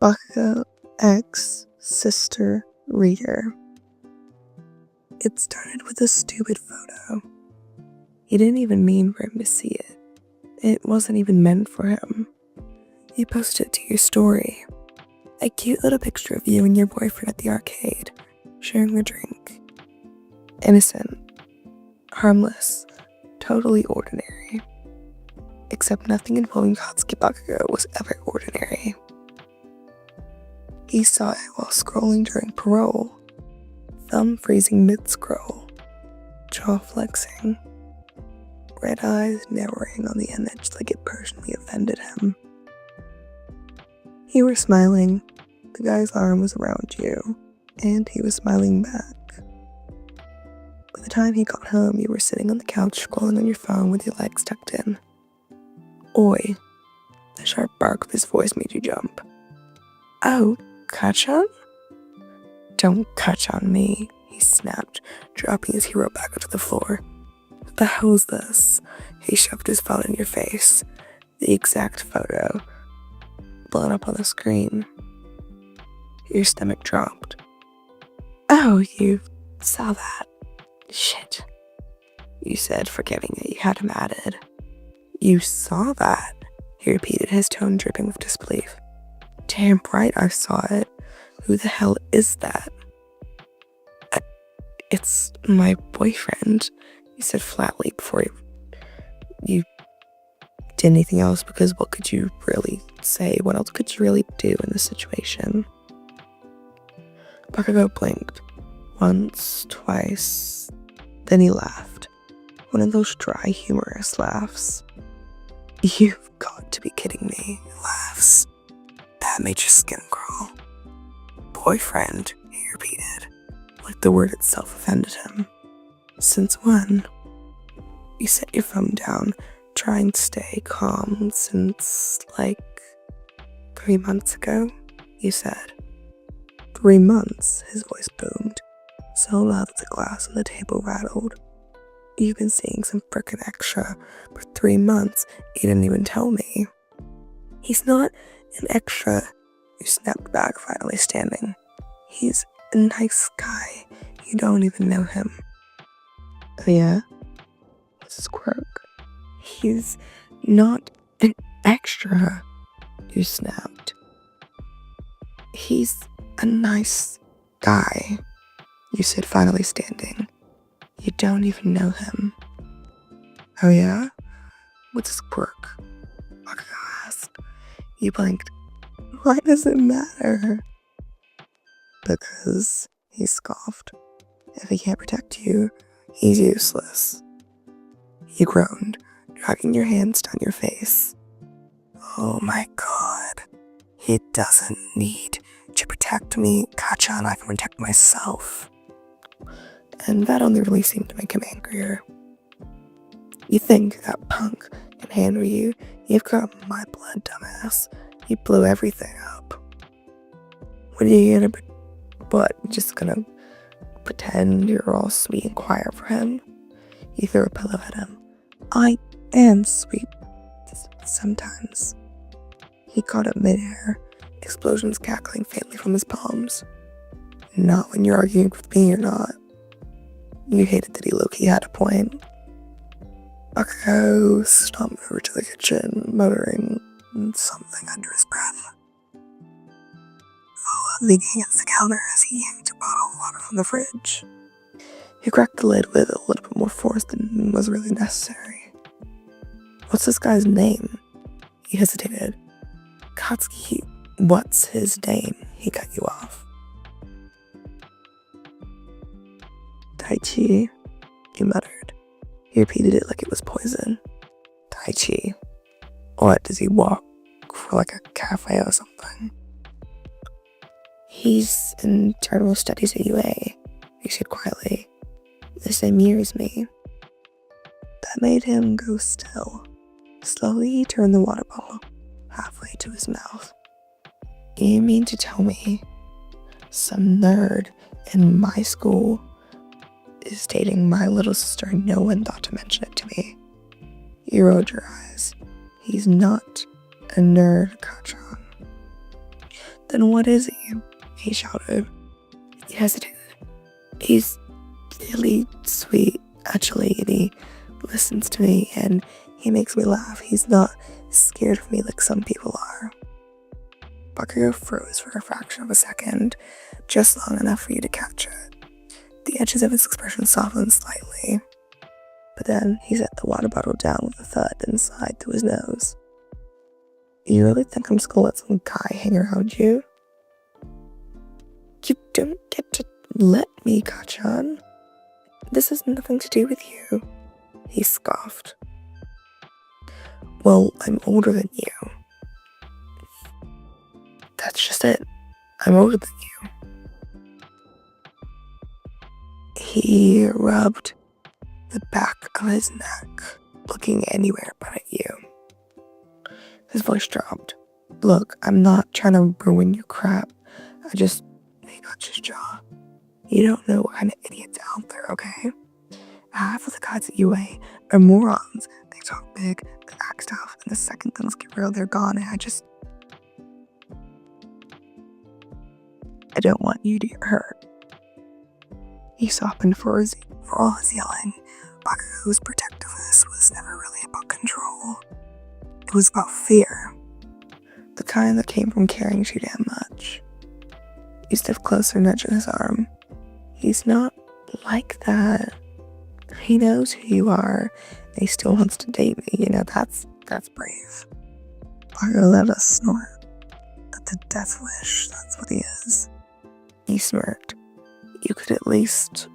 Bakugou X Sister Reader. It started with a stupid photo. He didn't even mean for him to see it. It wasn't even meant for him. You posted it to your story. A cute little picture of you and your boyfriend at the arcade, sharing a drink. Innocent, harmless, totally ordinary. Except nothing involving Katsuki Bakugou was ever ordinary. He saw it while scrolling during parole, thumb freezing mid-scroll, jaw flexing, red eyes narrowing on the image like it personally offended him. You were smiling, the guy's arm was around you, and he was smiling back. By the time he got home, you were sitting on the couch scrolling on your phone with your legs tucked in. Oi, the sharp bark of his voice made you jump. Oh, Kachan? Don't catch on me, he snapped, dropping his hero back onto the floor. What the hell is this? He shoved his phone in your face. The exact photo, blown up on the screen. Your stomach dropped. Oh, you saw that? Shit, you said, forgetting that you had him added. You saw that? He repeated, his tone dripping with disbelief. Damn right I saw it. Who the hell is that? It's my boyfriend, he said flatly before you did anything else, because what could you really say? What else could you really do in this situation? Bakugou blinked. Once, twice. Then he laughed. One of those dry, humorous laughs. You've got to be kidding me, laughs. That made your skin crawl. Boyfriend, he repeated, like the word itself offended him. Since when? You set your phone down, trying to stay calm. Since, 3 months ago, you said. 3 months, his voice boomed, so loud that the glass on the table rattled. You've been seeing some frickin' extra for 3 months, you didn't even tell me. He's not an extra, you snapped back, finally standing. He's a nice guy, you don't even know him. Oh yeah? What's his quirk? He's not an extra, you snapped. He's a nice guy, you said, finally standing. You don't even know him. Oh yeah? What's his quirk? Bakugou asked. You blinked. Why does it matter? Because, he scoffed. If he can't protect you, he's useless. You groaned, dragging your hands down your face. Oh my god. He doesn't need to protect me. Kachan, I can protect myself. And that only really seemed to make him angrier. You think that punk can handle you? You've got my blood, dumbass. You blew everything up. What are you gonna just gonna pretend you're all sweet and quiet for him? You threw a pillow at him. I am sweet. Sometimes. He caught it midair, explosions cackling faintly from his palms. Not when you're arguing with me, you're not. You hated that he low-key had a point. Bakugou stomped over to the kitchen, muttering something under his breath. Leaning against the counter as he yanked a bottle of water from the fridge. He cracked the lid with a little bit more force than was really necessary. What's this guy's name? He hesitated. Katsuki, what's his name? He cut you off. Taichi, he muttered. He repeated it like it was poison. Taichi. What, does he walk for a cafe or something? He's in internal studies at UA, he said quietly. The same year as me. That made him go still. Slowly he turned the water bottle halfway to his mouth. You mean to tell me some nerd in my school is dating my little sister and no one thought to mention it to me? You rolled your eyes. He's not a nerd, Kachan. Then what is he? He shouted. He hesitated. He's really sweet, actually, and he listens to me, and he makes me laugh. He's not scared of me like some people are. Bakugou froze for a fraction of a second, just long enough for you to catch it. The edges of his expression softened slightly, but then he set the water bottle down with a thud and sighed through his nose. You really think I'm just gonna let some guy hang around you? You don't get to let me, Kachan. This has nothing to do with you, he scoffed. Well, I'm older than you. That's just it. I'm older than you. He rubbed the back of his neck, looking anywhere but at you. His voice dropped. Look, I'm not trying to ruin your crap. He got your jaw. You don't know what kind of idiots out there, okay? Half of the guys at UA are morons. They talk big, they act tough, and the second things get real, they're gone, and I don't want you to get hurt. He softened for all his yelling. Bakugou's protectiveness was never really about control. It was about fear. The kind that came from caring too damn much. He stepped closer, nudging his arm. He's not like that. He knows who you are, and he still wants to date me. You know, that's brave. Bakugou let us snort. That's a death wish, that's what he is. He smirked. You could at least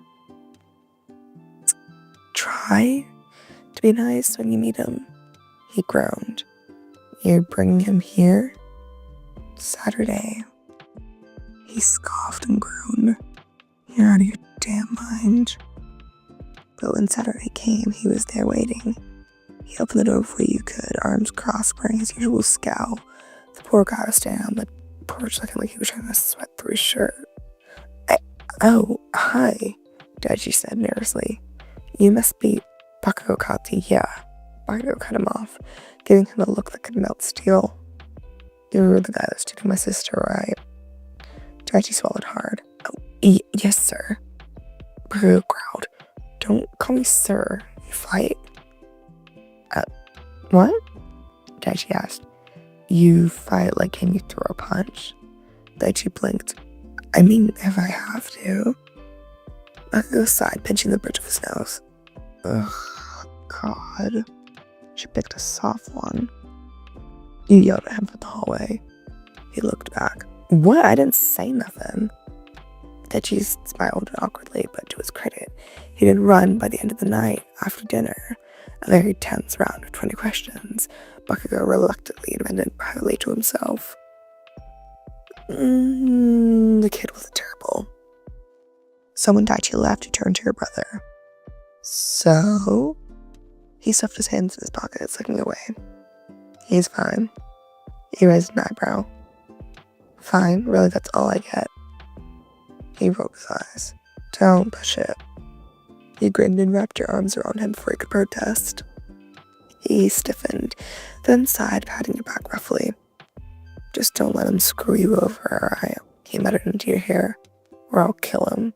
try to be nice when you meet him. He groaned. You're bringing him here? Saturday. He scoffed and groaned. You're out of your damn mind. But when Saturday came, he was there waiting. He opened the door before you could, arms crossed, wearing his usual scowl. The poor guy was standing on the porch looking like he was trying to sweat through his shirt. Oh, hi, Daichi said nervously. You must be Bakugou Kati, yeah. Bakugou cut him off, giving him a look that could melt steel. You're the guy that's taking my sister, right? Daichi swallowed hard. Oh, yes, sir. Bakugou growled. Don't call me sir. You fight? What? Daichi asked. You fight like can you throw a punch? Daichi blinked. I mean, if I have to. Bakugou sighed, pinching the bridge of his nose. Ugh, God. She picked a soft one. You yelled at him from the hallway. He looked back. What? I didn't say nothing. Daichi smiled awkwardly, but to his credit, he didn't run by the end of the night. After dinner, a very tense round of 20 questions, Bakugou reluctantly admitted privately to himself. The kid wasn't terrible. So when Daichi left, he turned to her brother. So? He stuffed his hands in his pockets, looking away. He's fine. He raised an eyebrow. Fine, really, that's all I get. He rolled his eyes. Don't push it. You grinned and wrapped your arms around him before he could protest. He stiffened, then sighed, patting your back roughly. Just don't let him screw you over, alright? He muttered into your ear, or I'll kill him.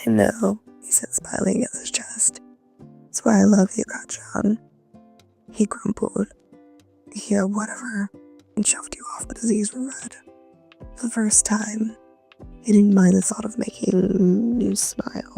I know, he said, smiling against his chest. That's why I love you, Kachan. He grumbled. Yeah, whatever, and shoved you off, but his ears were red. For the first time, he didn't mind the thought of making you smile.